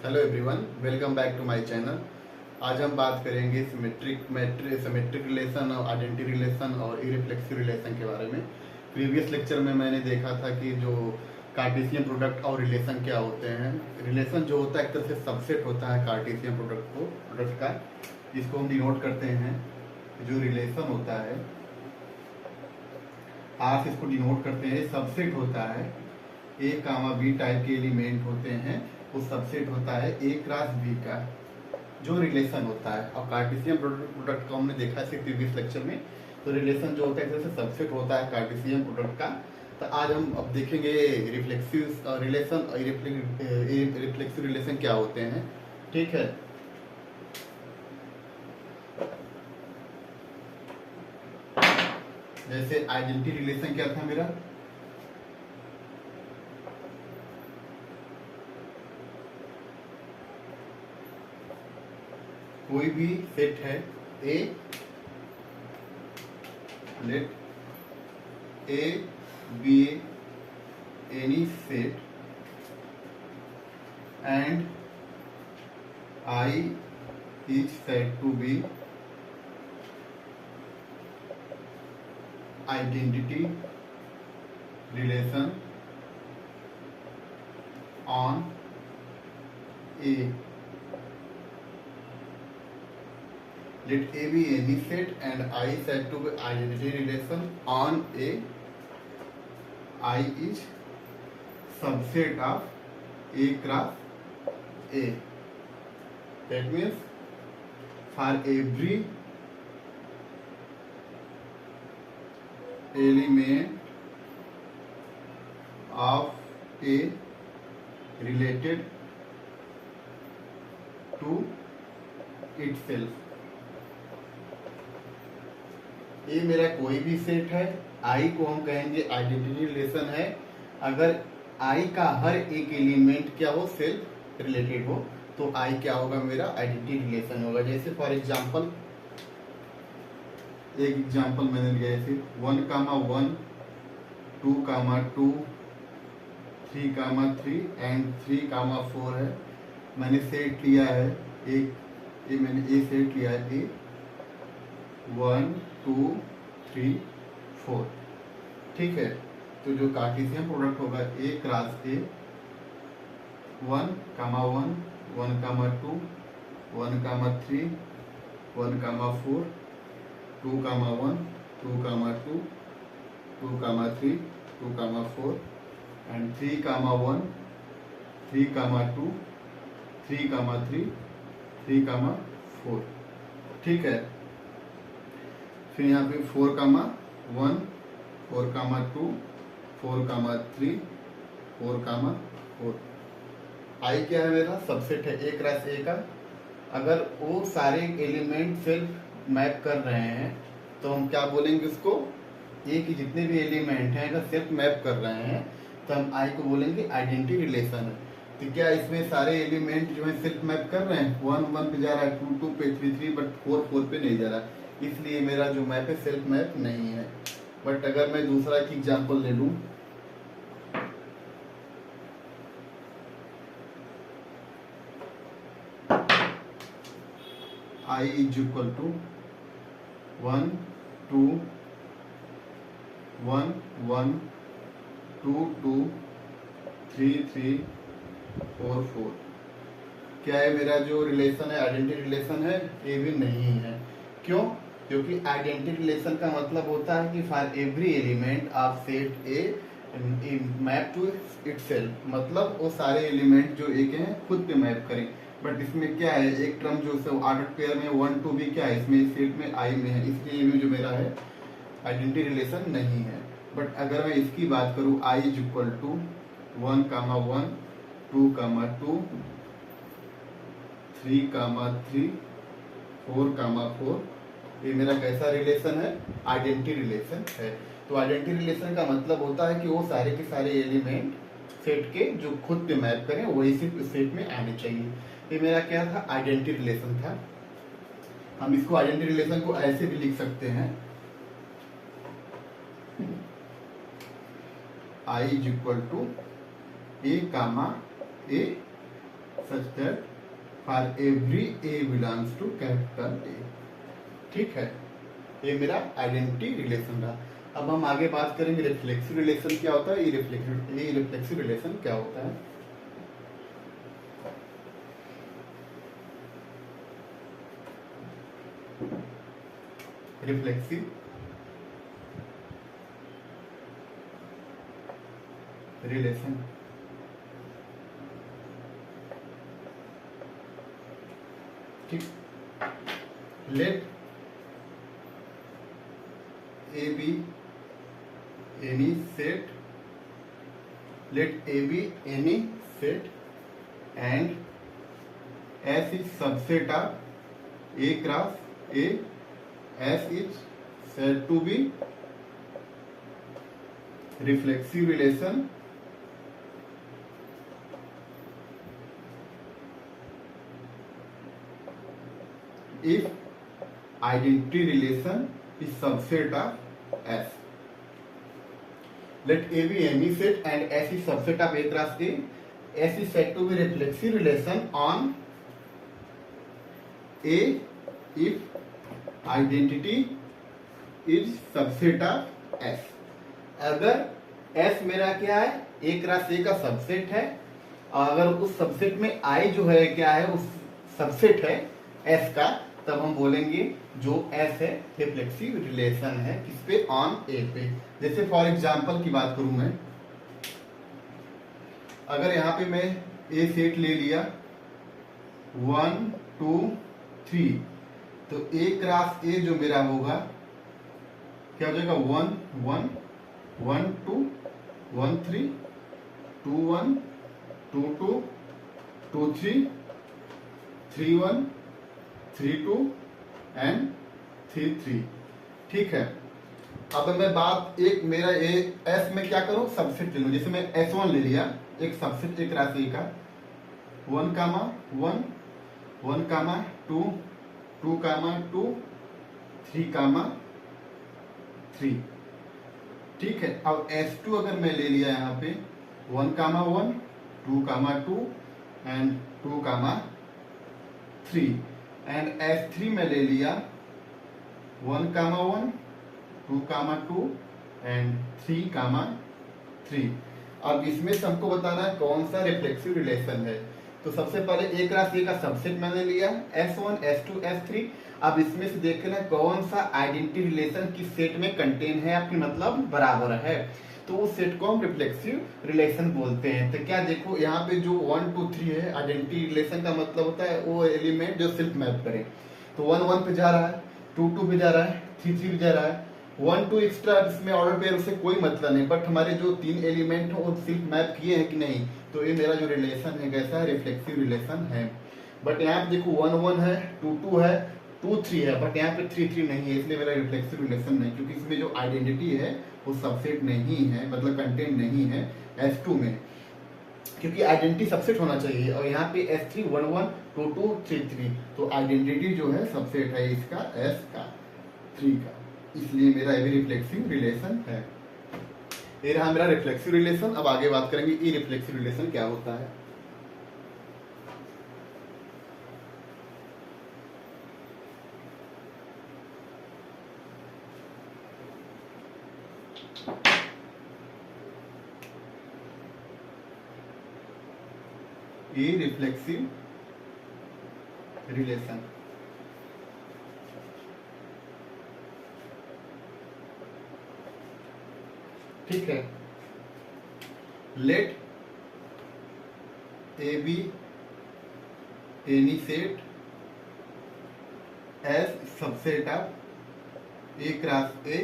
Hello everyone, welcome back to my channel. आज हम बात करेंगे सिमेट्रिक रिलेशन और आइडेंटिटी रिलेशन और इरिफ्लेक्सिव रिलेशन के बारे में। प्रीवियस लेक्चर में मैंने देखा था कि जो कार्टेशियन प्रोडक्ट और रिलेशन क्या होते हैं। रिलेशन जो होता है एक तरह से सबसेट होता है कार्टेशियन प्रोडक्ट का, जिसको हम डिनोट करते हैं। जो रिलेशन होता है आर से इसको डिनोट करते हैं, सबसेट होता है। ए कामा बी टाइप के एलिमेंट होते हैं, वो सबसेट होता है ए क्रॉस बी का जो रिलेशन होता है। और कार्टेशियन प्रोडक्ट को हमने देखा है प्रीवियस लेक्चर में। तो रिलेशन जो होता है जैसे सबसेट होता है कार्टेशियन प्रोडक्ट का। तो आज हम अब देखेंगे रिफ्लेक्सिव रिलेशन और रिफ्लेक्सिव रिलेशन क्या होते हैं। ठीक है, जैसे आइडेंटिटी रिलेशन क्या था मेरा, कोई भी सेट है A, let A be any set and I is said to be identity relation on A. Let A be any set and I said to be identity relation on A. I is subset of A cross A. That means for every element of A related to itself. ये मेरा कोई भी set है, आई को हम कहेंगे identity relation है। अगर आई का हर एक एलिमेंट क्या हो, सेल्फ रिलेटेड हो, तो आई क्या होगा, मेरा आइडेंटिटी रिलेशन होगा। जैसे फॉर एग्जांपल, एक एग्जांपल मैंने लिया है, 1,1 2,2 3,3 एंड 3,4 है। मैंने सेट लिया है मैंने ए सेट लिया है, ए 1 2 3 4। ठीक है, तो जो कार्टेशियन प्रोडक्ट होगा ए क्रॉस ए 1,1 1,2 1,3 1,4 2,1 2,2 2,3 2,4 and 3,1 3,2 3,3 3,4। ठीक है, फिर यहाँ पे 4,1 4,2 4,3 4,4। आई क्या है, मेरा सबसेट है ए क्रॉस ए का। अगर वो सारे एलिमेंट सेल्फ मैप कर रहे हैं तो हम क्या बोलेंगे उसको, ए की जितने भी एलिमेंट हैं अगर सेल्फ मैप कर रहे हैं तो हम आई को बोलेंगे आइडेंटिटी रिलेशन है। तो क्या इसमें सारे एलिमेंट जो है सेल्फ मैप कर रहे हैं, 1 1 पे जा रहा है, 2 2 पे, 3 3, बट 4 4 पे नहीं जा रहा, इसलिए मेरा जो मैप है सेल्फ मैप नहीं है। बट अगर मैं दूसरा एक एग्जाम्पल ले लूँ, आई इज इक्वल टू 1 2 1 1 2 2 3 3 4 4। क्या है, मेरा जो रिलेशन है आइडेंटिटी रिलेशन है, ये भी नहीं है। क्यों? क्योंकि आइडेंटिटी रिलेशन का मतलब होता है कि for every element of set A map to itself, मतलब वो सारे एलिमेंट जो एक हैं खुद पे मैप करें। बट इसमें क्या है, एक टर्म जो ऑर्डर पेयर में 1 2 भी क्या है, इसमें सेट में आई में है, इसलिए ये जो मेरा है आइडेंटिटी रिलेशन नहीं है। बट अगर मैं इसकी बात करूं, आई इज इक्वल टू 1,1 2,2 3,3 4,4, ये मेरा कैसा रिलेशन है, आइडेंटिटी रिलेशन है। तो आइडेंटिटी रिलेशन का मतलब होता है कि वो सारे के सारे एलिमेंट सेट के जो खुद पे मैप करें वही सिर्फ सेट में आने चाहिए। ये मेरा क्या था, आइडेंटिटी रिलेशन था। हम इसको आइडेंटिटी रिलेशन को ऐसे भी लिख सकते हैं, I is equal to a comma a such that for every a belongs to capital A. ठीक है, ये मेरा आइडेंटिटी रिलेशन रहा। अब हम आगे बात करेंगे रिफ्लेक्सिव रिलेशन क्या होता है, ये रिफ्लेक्सिव रिलेशन क्या होता है। रिफ्लेक्सिव रिलेशन ठीक, let A be any set, let A be any set and S is subset of A cross A, S is said to be reflexive relation if identity relation is subset of S. Let A be any set and S is subset of A cross A. S is said to be reflexive relation on A if identity is subset of S. अगर S मेरा क्या है, A cross A का subset है, और अगर उस subset में I जो है क्या है, उस सबसेट है S का, तब हम बोलेंगे जो S है रिफ्लेक्सिव रिलेशन है किस पे, ऑन A पे। जैसे फॉर एग्जांपल की बात करूं मैं, अगर यहाँ पे मैं A सेट ले लिया 1 2 3, तो A क्रॉस A जो मेरा होगा क्या हो जाएगा, 1 1 1 2 1 3 2 1 2 2 2 3 3 1 3 2 एंड 3 3। ठीक है, अब मैं बात एक मेरा एस में क्या करूं, सबसेट ले लूं। जैसे मैं S1 ले लिया, एक सबसेट एक राशि का 1 कामा 1 1 कामा 2 2 कामा 2 3 कामा 3। ठीक है, अब S2 अगर मैं ले लिया यहाँ पे 1 कामा 1 2 कामा 2 एंड 2 कामा 3 एंड S3 में ले लिया 1 कामा 1 2 कामा 2 एंड 3 कामा 3। अब इसमें से हमको बताना है कौन सा रिफ्लेक्सिव रिलेशन है। तो सबसे पहले एक राशि का सबसेट मैंने लिया S1 S2 S3। अब इसमें से देखना कौन सा आइडेंटिटी रिलेशन किस सेट में कंटेन है, आपकी मतलब बराबर है, तो उस सेट को हम रिफ्लेक्सिव रिलेशन बोलते हैं। तो क्या देखो यहाँ पे जो 1 2 3 है, आइडेंटिटी रिलेशन का मतलब होता है वो एलिमेंट जो सेल्फ मैप करे। तो 1 1 पे जा रहा है, 2 2 पे जा रहा है, 3 3 पे जा रहा है, 1 2 एक्स्ट्रा इसमें ऑर्डर पेयर उससे कोई मतलब नहीं, बट हमारे जो 3 एलिमेंट है वो सेल्फ मैप किए हैं कि नहीं, तो ये मेरा जो रिलेशन है कैसा है, रिफ्लेक्सिव रिलेशन है। बट यहाँ पे देखो 1 1 है, 2 2 है, 2 3 है, बट यहाँ पे 3 3 नहीं है, इसलिए मेरा रिफ्लेक्सिव रिलेशन नहीं, क्योंकि इसमें जो आइडेंटिटी है वो सबसेट नहीं है, मतलब कंटेंट नहीं है S2 में, क्योंकि आइडेंटिटी सबसेट होना चाहिए। और यहाँ पे S3 1 1 2 2 3 3, तो आइडेंटिटी जो है सबसेट है इसका S का 3 का, इसलिए मेरा ये रिफ्लेक्सिव रिलेशन है। ये रहा मेरा रिफ्लेक्सिव रिलेशन। अब आगे बात करेंगे ई रिफ्लेक्सिव रिलेशन क्या होता है। ई रिफ्लेक्सिव रिलेशन ठीक है, let A be any set S subset of A cross A,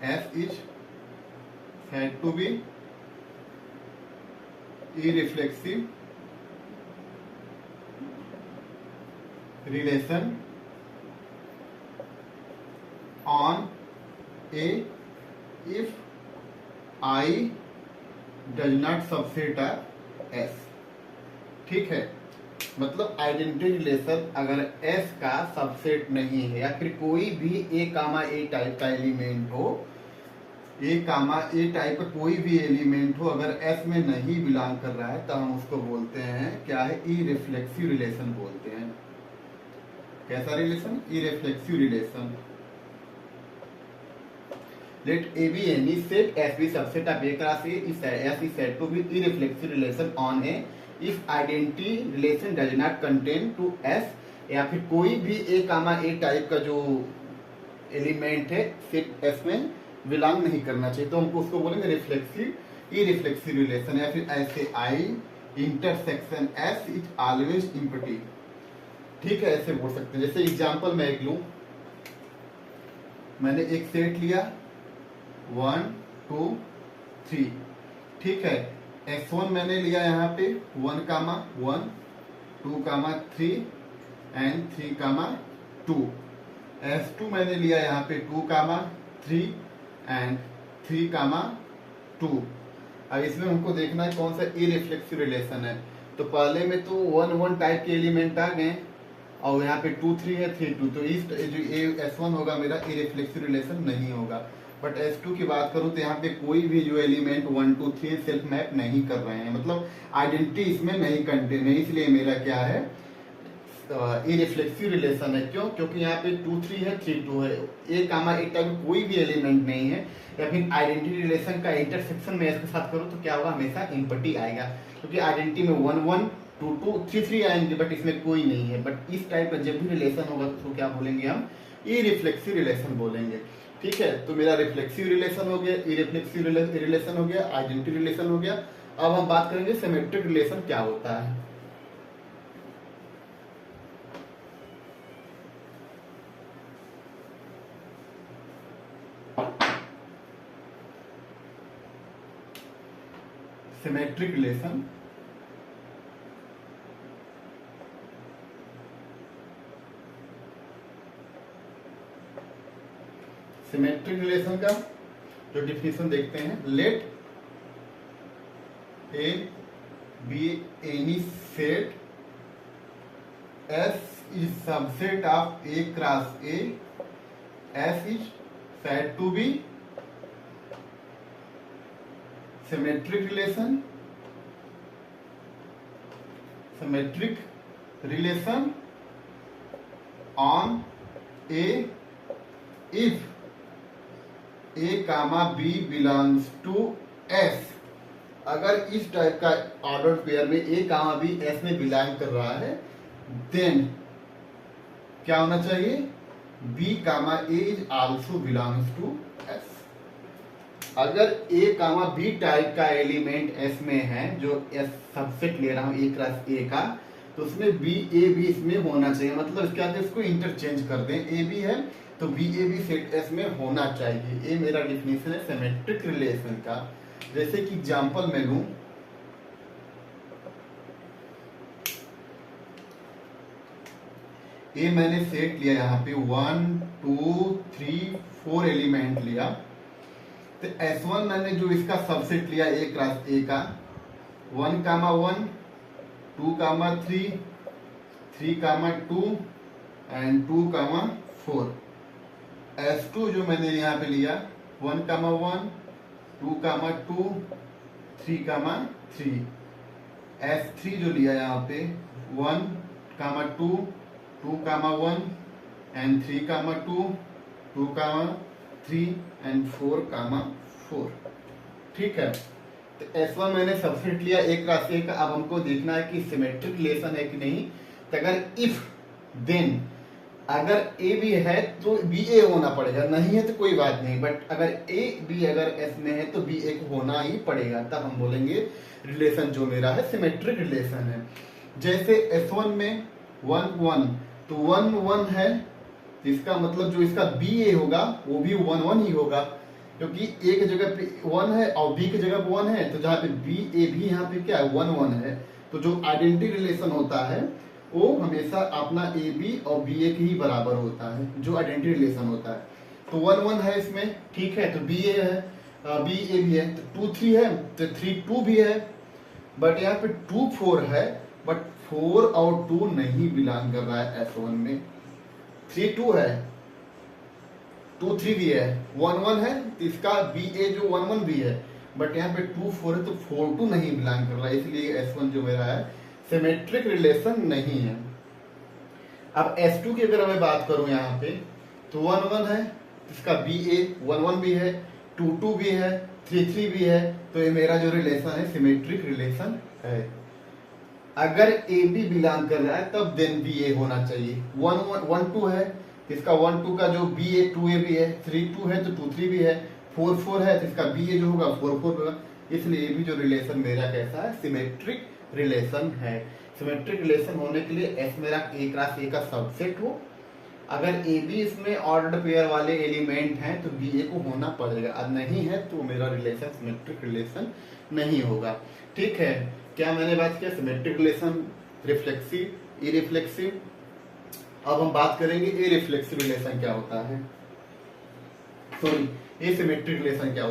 S is said to be irreflexive relation on A if I does not subset of S। ठीक है, मतलब identity relation अगर S का subset नहीं है या फिर कोई भी A कामा A टाइप का एलिमेंट हो, ए कामा ए टाइप का कोई भी एलिमेंट हो अगर एस में नहीं बिलोंग कर रहा है तो हम उसको बोलते हैं क्या है, इरिफ्लेक्सिव रिलेशन बोलते हैं। कैसा relation? Irreflexive relation. Let A be any set S be subset of A cross A इस S is said to be irreflexive relation on A if identity relation does not contain to S, या फिर कोई भी ए comma ए type का जो element है set S में belong नहीं करना चाहिए, तो हमको उसको बोलेंगे रिफ्लेक्सिव इरिफ्लेक्सिव रिलेशन। या फिर ऐसे I intersection S is always empty. ठीक है, ऐसे बोल सकते हैं। जैसे एग्जांपल मैं एक लूं, मैंने एक सेट लिया 1 2 3, ठीक है। S1 मैंने लिया यहाँ पे 1 कामा 1 2 कामा 3 एंड 3 कामा 2। S2 मैंने लिया यहाँ पे 2 कामा 3 एंड 3 कामा 2। अब इसमें हमको देखना है कौन सा इरिफ्लेक्सिव रिलेशन है। तो पहले में तो 1 1 टाइप के एलिमेंट आ गए और यहाँ पे 2 3 है 3 2, तो इस जो S1 होगा मेरा इरिफ्लेक्सिव रिलेशन नहीं होगा। बट S2 की बात करूं तो यहाँ पे कोई भी जो एलिमेंट 1 2 3 सेल्फ मैप नहीं कर रहे हैं, मतलब आइडेंटिटी इसमें नहीं कंटेन है, इसलिए मेरा क्या है, इरिफ्लेक्सिव रिलेशन है। क्यों? क्योंकि यहाँ पे 2 3 है 3 2 है, ए कामा ए टाइप कोई भी एलिमेंट नहीं है। या फिर आइडेंटिटी रिलेशन का इंटरसेक्शन में इसके साथ करूँ तो क्या होगा, हमेशा एम्प्टी आएगा, क्योंकि आइडेंटिटी में 1 1 2 2 3 3 आएंगे बट इसमें कोई नहीं है। बट इस टाइप का जब भी रिलेशन होगा तो क्या बोलेंगे हम, इरिफ्लेक्सिव रिलेशन बोलेंगे। ठीक है, तो मेरा रिफ्लेक्सिव रिलेशन हो गया, इरिफ्लेक्सिव रिलेशन हो गया, आइडेंटिटी रिलेशन हो गया। अब हम बात करेंगे सिमेट्रिक रिलेशन क्या होता है। सिमेट्रिक रिलेशन सिमेट्रिक रिलेशन का जो डिफिनेशन देखते हैं, let A be any set S is subset of A cross A, S is said to be symmetric relation on A if A comma B belongs to S। अगर इस type का order pair में A comma B S में belong कर रहा है, then क्या होना चाहिए, B comma A is also belongs to S। अगर A कामा B टाइप का एलिमेंट S में है, जो S सबसेट ले रहा हूं A क्रॉस A का, तो उसमें B A B इसमें होना चाहिए। मतलब क्या इसको इंटरचेंज कर दें, A B है तो B A B set S में होना चाहिए। ये मेरा डिफिनेशन है सिमेट्रिक रिलेशन का। जैसे कि एग्जांपल में लूं, ये मैंने सेट लिया यहाँ पे 1 2 3 4 एलिमेंट लिया, तो S1 मैंने जो इसका सबसेट लिया A क्रॉस A का 1 कामा 1 2 कामा 3 3 कामा 2 एंड 2 कामा 4। S2 जो मैंने यहाँ पे लिया 1 कामा 1 2 कामा 2 3 कामा 3। S3 जो लिया यहाँ पे 1 कामा 2 2 कामा 1 एंड 3 कामा 2 2 कामा 3 एंड 4 कामा 4। ठीक है, तो S1 मैंने सबसेट लिया एक क्रॉस A का। अब हमको देखना है कि सिमेट्रिक रिलेशन है कि नहीं। तो अगर इफ देन अगर A B है तो B A होना पड़ेगा, नहीं है तो कोई बात नहीं। बट अगर A B अगर S में है तो B A को होना ही पड़ेगा, तब हम बोलेंगे रिलेशन जो मेरा है सिमेट्रिक रिलेशन है। जैसे S1 में 1 1 तो 1 1 है, इसका मतलब जो इसका B A होगा वो भी 1 1 ही होगा, क्योंकि A की जगह पे 1 है और B की जगह पे 1 है, तो जहाँ पे B A भी यहाँ पे क्या है 1 1 है। तो जो आइडेंटिटी रिलेशन होता है वो हमेशा अपना ए बी और बी ए के ही बराबर होता है, जो आइडेंटिटी रिलेशन होता है। तो 1 1 है इसमें, ठीक है, तो बी ए है बी ए भी है, तो 2 3 है तो 3 2 भी है। बट यहाँ पे 2 4 है, बट 4 और 2 नहीं बिलोंग कर रहा है S1 में। 3 2 है 2 3 भी है, 1 1 है, तो इसका बी ए जो 1 1 भी है, बट यहाँ पे 2 4 है तो 4 2 नहीं बिलोंग कर रहा है, इसलिए S1 जो मेरा है सिमेट्रिक रिलेशन नहीं है। अब S2 की अगर मैं बात करूं यहाँ पे तो 1 1 है, इसका बी ए 1 1 भी है, 2 2 भी है, 3 3 भी है, तो ये मेरा जो रिलेशन है सिमेट्रिक रिलेशन है। अगर ए बी बिलोंग कर रहा है तब देन बी ए होना चाहिए। 1 1 2 है, इसका 1 2 का जो बी ए 2 ए भी है, 3 2 है तो 2 3 भी है, 4 4 है तो इसका बी ए जो होगा 4 4 होगा, इसलिए ये भी जो रिलेशन मेरा कैसा है सिमेट्रिक रिलेशन है। सिमेट्रिक रिलेशन होने के लिए एस मेरा ए क्रॉस ए का सबसेट हो, अगर ए बी इसमें ऑर्डर्ड पेयर वाले एलिमेंट हैं तो बी ए को होना पड़ेगा, अब नहीं है तो मेरा रिलेशन सिमेट्रिक रिलेशन नहीं होगा। ठीक है, क्या मैंने बात किया सिमेट्रिक रिलेशन, रिफ्लेक्सिव, इरिफ्लेक्सिव। अब हम बात करेंगे इरिफ्लेक्सिव रिलेशन क्या होता है, सॉरी एसिमेट्रिक रिलेशन क्या होता है।